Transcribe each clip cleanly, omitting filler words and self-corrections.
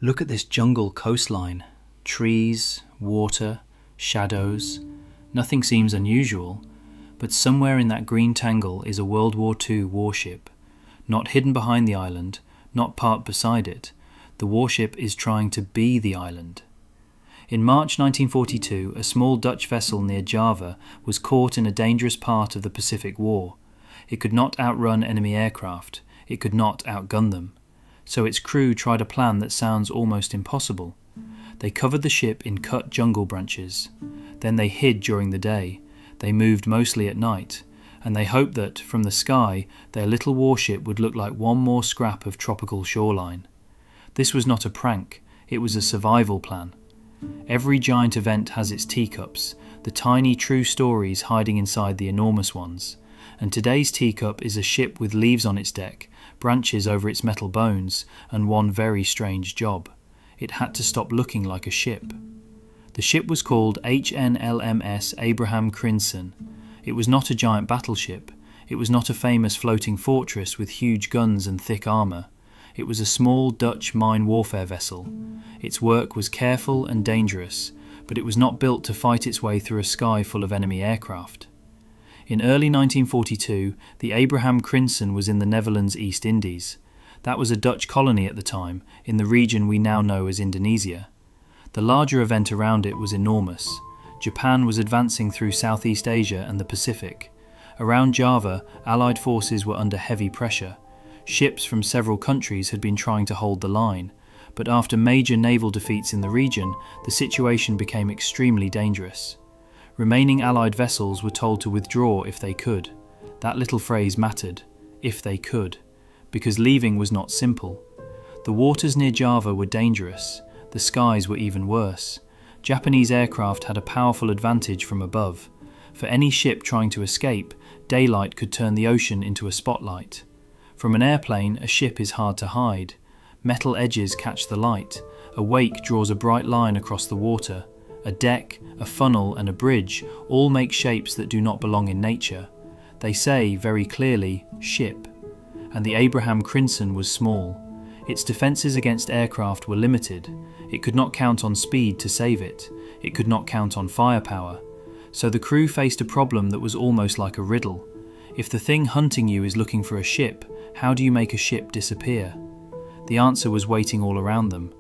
Look at this jungle coastline. Trees, water, shadows. Nothing seems unusual, but somewhere in that green tangle is a World War II warship. Not hidden behind the island, not parked beside it. The warship is trying to be the island. In March 1942, a small Dutch vessel near Java was caught in a dangerous part of the Pacific War. It could not outrun enemy aircraft. It could not outgun them. So its crew tried a plan that sounds almost impossible. They covered the ship in cut jungle branches. Then they hid during the day. They moved mostly at night, and they hoped that, from the sky, their little warship would look like one more scrap of tropical shoreline. This was not a prank, it was a survival plan. Every giant event has its teacups, the tiny true stories hiding inside the enormous ones. And today's teacup is a ship with leaves on its deck, branches over its metal bones, and one very strange job. It had to stop looking like a ship. The ship was called HNLMS Abraham Crijnssen. It was not a giant battleship. It was not a famous floating fortress with huge guns and thick armour. It was a small Dutch mine warfare vessel. Its work was careful and dangerous, but it was not built to fight its way through a sky full of enemy aircraft. In early 1942, the Abraham Crijnssen was in the Netherlands East Indies. That was a Dutch colony at the time, in the region we now know as Indonesia. The larger event around it was enormous. Japan was advancing through Southeast Asia and the Pacific. Around Java, Allied forces were under heavy pressure. Ships from several countries had been trying to hold the line, but after major naval defeats in the region, the situation became extremely dangerous. Remaining Allied vessels were told to withdraw if they could. That little phrase mattered, if they could, because leaving was not simple. The waters near Java were dangerous, the skies were even worse. Japanese aircraft had a powerful advantage from above. For any ship trying to escape, daylight could turn the ocean into a spotlight. From an airplane, a ship is hard to hide. Metal edges catch the light. A wake draws a bright line across the water. A deck, a funnel, and a bridge all make shapes that do not belong in nature. They say, very clearly, ship. And the Abraham Crijnssen was small. Its defences against aircraft were limited. It could not count on speed to save it. It could not count on firepower. So the crew faced a problem that was almost like a riddle. If the thing hunting you is looking for a ship, how do you make a ship disappear? The answer was waiting all around them.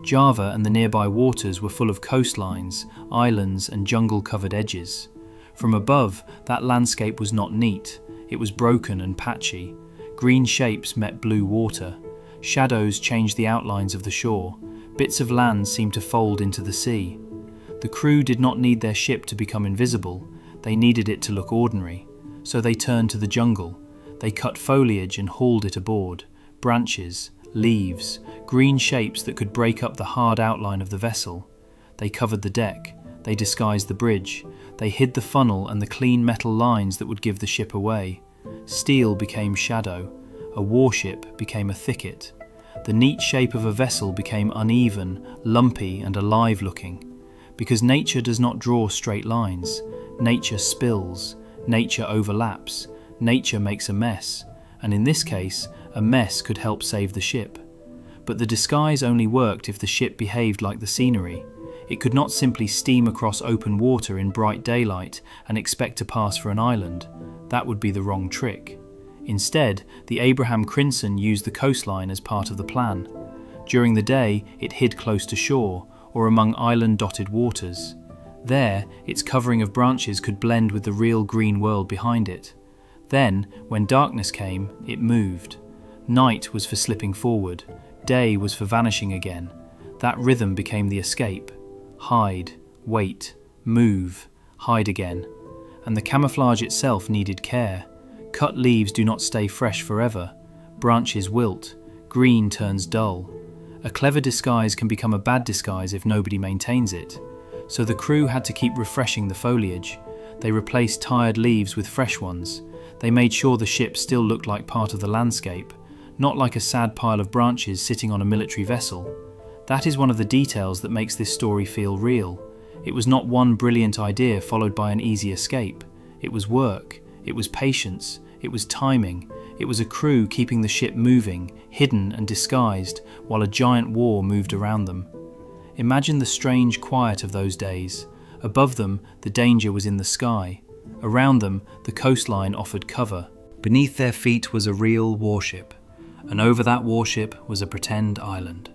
Java and the nearby waters were full of coastlines, islands, and jungle-covered edges. From above, that landscape was not neat. It was broken and patchy. Green shapes met blue water. Shadows changed the outlines of the shore. Bits of land seemed to fold into the sea. The crew did not need their ship to become invisible. They needed it to look ordinary. So they turned to the jungle. They cut foliage and hauled it aboard. Branches, leaves, green shapes that could break up the hard outline of the vessel. They covered the deck. They disguised the bridge. They hid the funnel and the clean metal lines that would give the ship away. Steel became shadow. A warship became a thicket. The neat shape of a vessel became uneven, lumpy, and alive-looking. Because nature does not draw straight lines. Nature spills. Nature overlaps. Nature makes a mess. And in this case, a mess could help save the ship. But the disguise only worked if the ship behaved like the scenery. It could not simply steam across open water in bright daylight and expect to pass for an island. That would be the wrong trick. Instead, the Abraham Crijnssen used the coastline as part of the plan. During the day, it hid close to shore or among island-dotted waters. There, its covering of branches could blend with the real green world behind it. Then, when darkness came, it moved. Night was for slipping forward. Day was for vanishing again. That rhythm became the escape. Hide, wait, move, hide again. And the camouflage itself needed care. Cut leaves do not stay fresh forever. Branches wilt. Green turns dull. A clever disguise can become a bad disguise if nobody maintains it. So the crew had to keep refreshing the foliage. They replaced tired leaves with fresh ones. They made sure the ship still looked like part of the landscape, not like a sad pile of branches sitting on a military vessel. That is one of the details that makes this story feel real. It was not one brilliant idea followed by an easy escape. It was work. It was patience. It was timing. It was a crew keeping the ship moving, hidden and disguised, while a giant war moved around them. Imagine the strange quiet of those days. Above them, the danger was in the sky. Around them, the coastline offered cover. Beneath their feet was a real warship, and over that warship was a pretend island.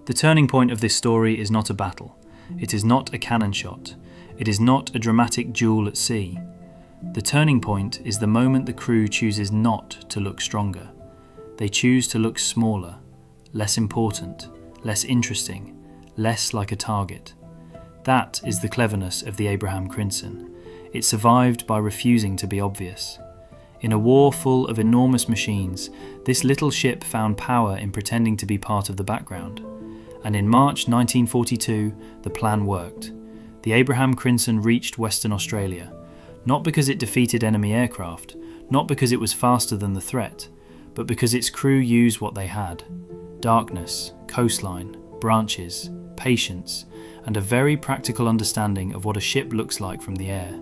The turning point of this story is not a battle. It is not a cannon shot. It is not a dramatic duel at sea. The turning point is the moment the crew chooses not to look stronger. They choose to look smaller, less important, less interesting, less like a target. That is the cleverness of the Abraham Crijnssen. It survived by refusing to be obvious. In a war full of enormous machines, this little ship found power in pretending to be part of the background. And in March 1942, the plan worked. The Abraham Crijnssen reached Western Australia, not because it defeated enemy aircraft, not because it was faster than the threat, but because its crew used what they had: darkness, coastline, branches, patience, and a very practical understanding of what a ship looks like from the air.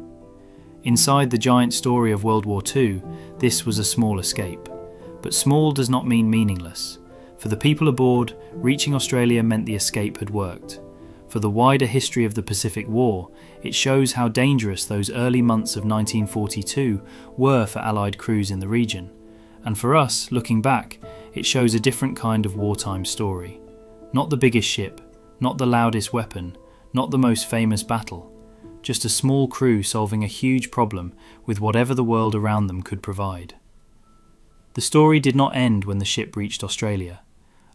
Inside the giant story of World War II, this was a small escape. But small does not mean meaningless. For the people aboard, reaching Australia meant the escape had worked. For the wider history of the Pacific War, it shows how dangerous those early months of 1942 were for Allied crews in the region. And for us, looking back, it shows a different kind of wartime story. Not the biggest ship, not the loudest weapon, not the most famous battle. Just a small crew solving a huge problem with whatever the world around them could provide. The story did not end when the ship reached Australia.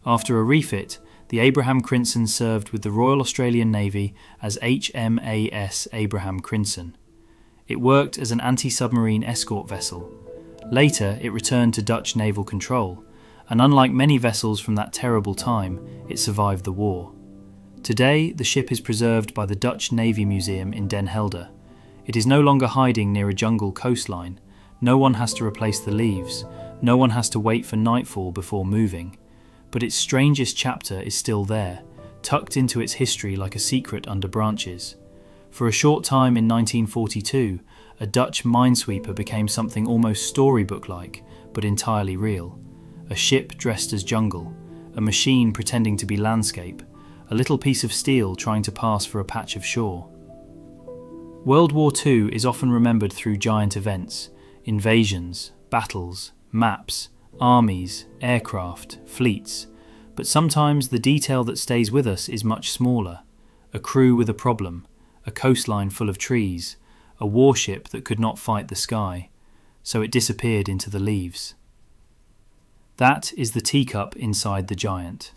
After a refit, the Abraham Crijnssen served with the Royal Australian Navy as HMAS Abraham Crijnssen. It worked as an anti-submarine escort vessel. Later, it returned to Dutch naval control, and unlike many vessels from that terrible time, it survived the war. Today, the ship is preserved by the Dutch Navy Museum in Den Helder. It is no longer hiding near a jungle coastline. No one has to replace the leaves. No one has to wait for nightfall before moving. But its strangest chapter is still there, tucked into its history like a secret under branches. For a short time in 1942, a Dutch minesweeper became something almost storybook-like, but entirely real. A ship dressed as jungle, a machine pretending to be landscape, a little piece of steel trying to pass for a patch of shore. World War II is often remembered through giant events: invasions, battles, maps, armies, aircraft, fleets. But sometimes the detail that stays with us is much smaller. A crew with a problem, a coastline full of trees, a warship that could not fight the sky, so it disappeared into the leaves. That is the teacup inside the giant.